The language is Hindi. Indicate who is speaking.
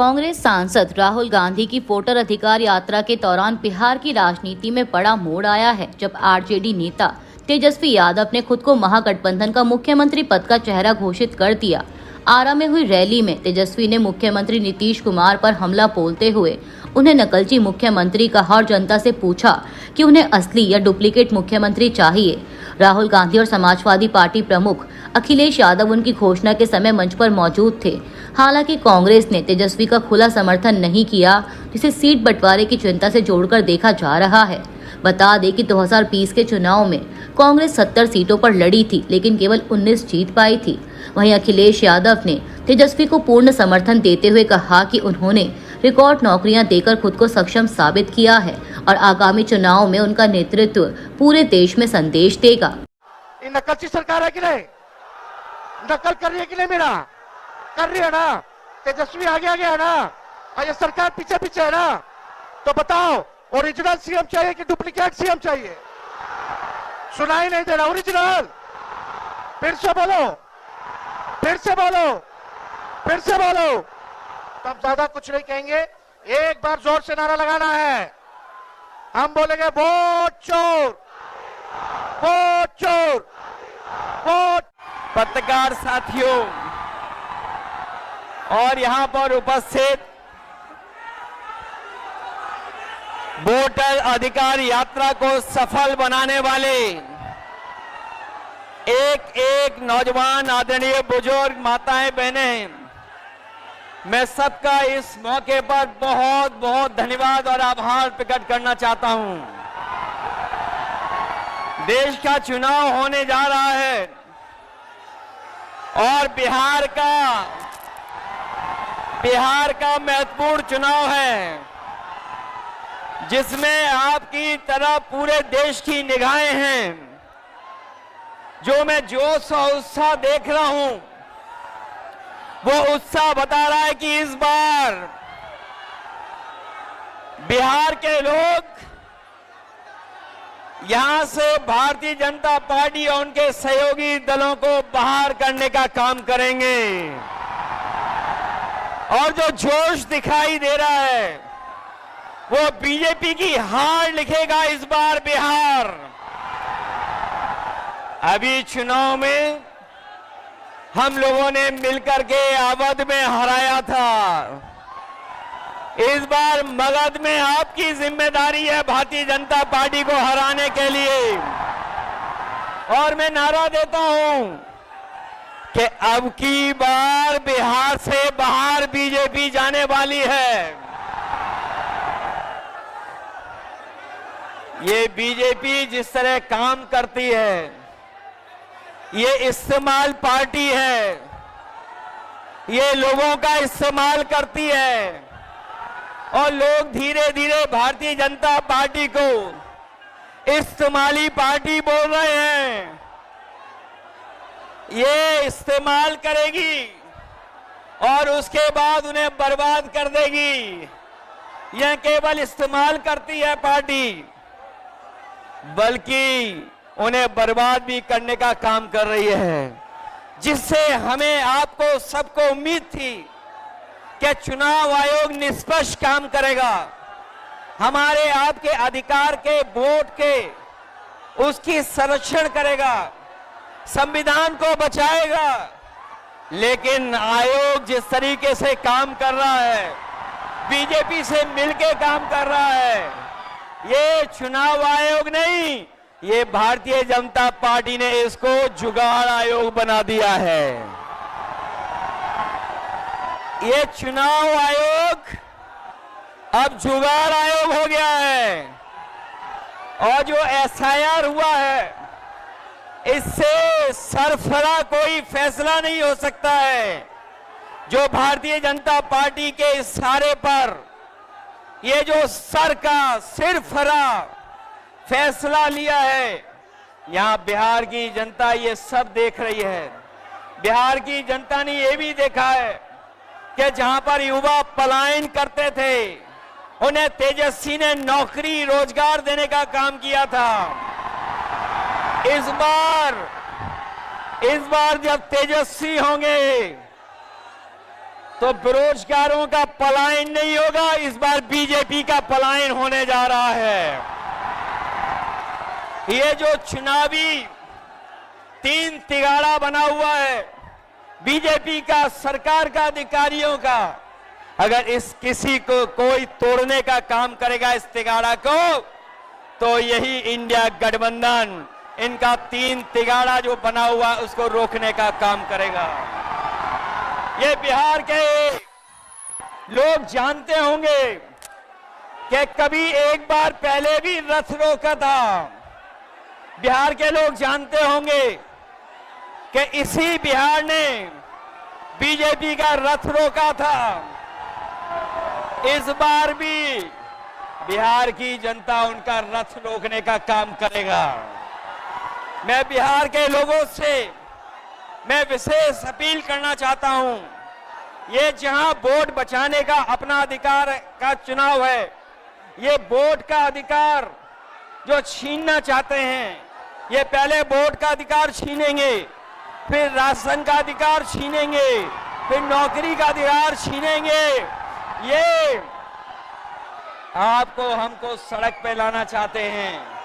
Speaker 1: कांग्रेस सांसद राहुल गांधी की वोटर अधिकार यात्रा के दौरान बिहार की राजनीति में बड़ा मोड़ आया है, जब आरजेडी नेता तेजस्वी यादव ने खुद को महागठबंधन का मुख्यमंत्री पद का चेहरा घोषित कर दिया। आरा में हुई रैली में तेजस्वी ने मुख्यमंत्री नीतीश कुमार पर हमला बोलते हुए उन्हें नकलची मुख्यमंत्री कहा और जनता से पूछा कि उन्हें असली या डुप्लीकेट मुख्यमंत्री चाहिए। राहुल गांधी और समाजवादी पार्टी प्रमुख अखिलेश यादव उनकी घोषणा के समय मंच पर मौजूद थे। हालांकि कांग्रेस ने तेजस्वी का खुला समर्थन नहीं किया, जिसे सीट बंटवारे की चिंता से जोड़कर देखा जा रहा है। बता दें कि 2020 के चुनाव में कांग्रेस 70 सीटों पर लड़ी थी, लेकिन केवल 19 जीत पाई थी। वहीं अखिलेश यादव ने तेजस्वी को पूर्ण समर्थन देते हुए कहा कि उन्होंने रिकॉर्ड नौकरियां देकर खुद को सक्षम साबित किया है और आगामी चुनाव में उनका नेतृत्व पूरे देश में संदेश देगा।
Speaker 2: नकलची सरकार है कि नहीं? नकल कर रही है कि नहीं? मेरा कर रही है ना? तेजस्वी आगे आगे है ना, और ये सरकार पीछे पीछे है ना? तो बताओ, ओरिजिनल सीएम चाहिए कि डुप्लीकेट सीएम चाहिए? सुनाई नहीं दे रहा। ओरिजिनल, फिर से बोलो, फिर से बोलो, फिर से बोलो। तब ज्यादा कुछ नहीं कहेंगे, एक बार जोर से नारा लगाना है। हम बोलेंगे वोट चोर, वोट चोर, वोट।
Speaker 3: पत्रकार साथियों और यहां पर उपस्थित वोटर अधिकार यात्रा को सफल बनाने वाले एक एक नौजवान, आदरणीय बुजुर्ग, माताएं, बहनें, मैं सबका इस मौके पर बहुत बहुत धन्यवाद और आभार प्रकट करना चाहता हूं। देश का चुनाव होने जा रहा है और बिहार का महत्वपूर्ण चुनाव है, जिसमें आपकी तरह पूरे देश की निगाहें हैं। जो मैं जोश और उत्साह देख रहा हूं, वो उत्साह बता रहा है कि इस बार बिहार के लोग यहां से भारतीय जनता पार्टी और उनके सहयोगी दलों को बाहर करने का काम करेंगे। और जो जोश दिखाई दे रहा है, वो बीजेपी की हार लिखेगा इस बार बिहार। अभी चुनाव में हम लोगों ने मिलकर के अवध में हराया था। इस बार मगध में आपकी जिम्मेदारी है भारतीय जनता पार्टी को हराने के लिए। और मैं नारा देता हूं कि अब की बार बिहार से बाहर बीजेपी जाने वाली है। ये बीजेपी जिस तरह काम करती है, ये इस्तेमाल पार्टी है, ये लोगों का इस्तेमाल करती है और लोग धीरे धीरे भारतीय जनता पार्टी को इस्तेमाली पार्टी बोल रहे हैं। ये इस्तेमाल करेगी और उसके बाद उन्हें बर्बाद कर देगी। यह केवल इस्तेमाल करती है पार्टी, बल्कि उन्हें बर्बाद भी करने का काम कर रही है, जिससे हमें, आपको, सबको उम्मीद थी कि चुनाव आयोग निष्पक्ष काम करेगा, हमारे आपके अधिकार के, वोट के, उसकी संरक्षण करेगा, संविधान को बचाएगा। लेकिन आयोग जिस तरीके से काम कर रहा है, बीजेपी से मिलकर काम कर रहा है, ये चुनाव आयोग नहीं, ये भारतीय जनता पार्टी ने इसको जुगाड़ आयोग बना दिया है। ये चुनाव आयोग अब जुगाड़ आयोग हो गया है। और जो एसआईआर हुआ है, इससे सरफरा कोई फैसला नहीं हो सकता है। जो भारतीय जनता पार्टी के इशारे पर ये जो सर का सिरफरा फैसला लिया है, यहां बिहार की जनता ये सब देख रही है। बिहार की जनता ने ये भी देखा है कि जहां पर युवा पलायन करते थे, उन्हें तेजस्वी ने नौकरी, रोजगार देने का काम किया था। इस बार जब तेजस्वी होंगे तो बेरोजगारों का पलायन नहीं होगा, इस बार बीजेपी का पलायन होने जा रहा है। ये जो चुनावी तीन तिगाड़ा बना हुआ है बीजेपी का, सरकार का, अधिकारियों का, अगर इस किसी को कोई तोड़ने का काम करेगा इस तिगाड़ा को, तो यही इंडिया गठबंधन इनका तीन तिगाड़ा जो बना हुआ उसको रोकने का काम करेगा। ये बिहार के लोग जानते होंगे कि कभी एक बार पहले भी रथ रोका था। बिहार के लोग जानते होंगे कि इसी बिहार ने बीजेपी का रथ रोका था। इस बार भी बिहार की जनता उनका रथ रोकने का काम करेगा। मैं बिहार के लोगों से मैं विशेष अपील करना चाहता हूं, ये जहां वोट बचाने का अपना अधिकार का चुनाव है, ये वोट का अधिकार जो छीनना चाहते हैं, ये पहले वोट का अधिकार छीनेंगे, फिर राशन का अधिकार छीनेंगे, फिर नौकरी का अधिकार छीनेंगे। ये आपको हमको सड़क पे लाना चाहते हैं।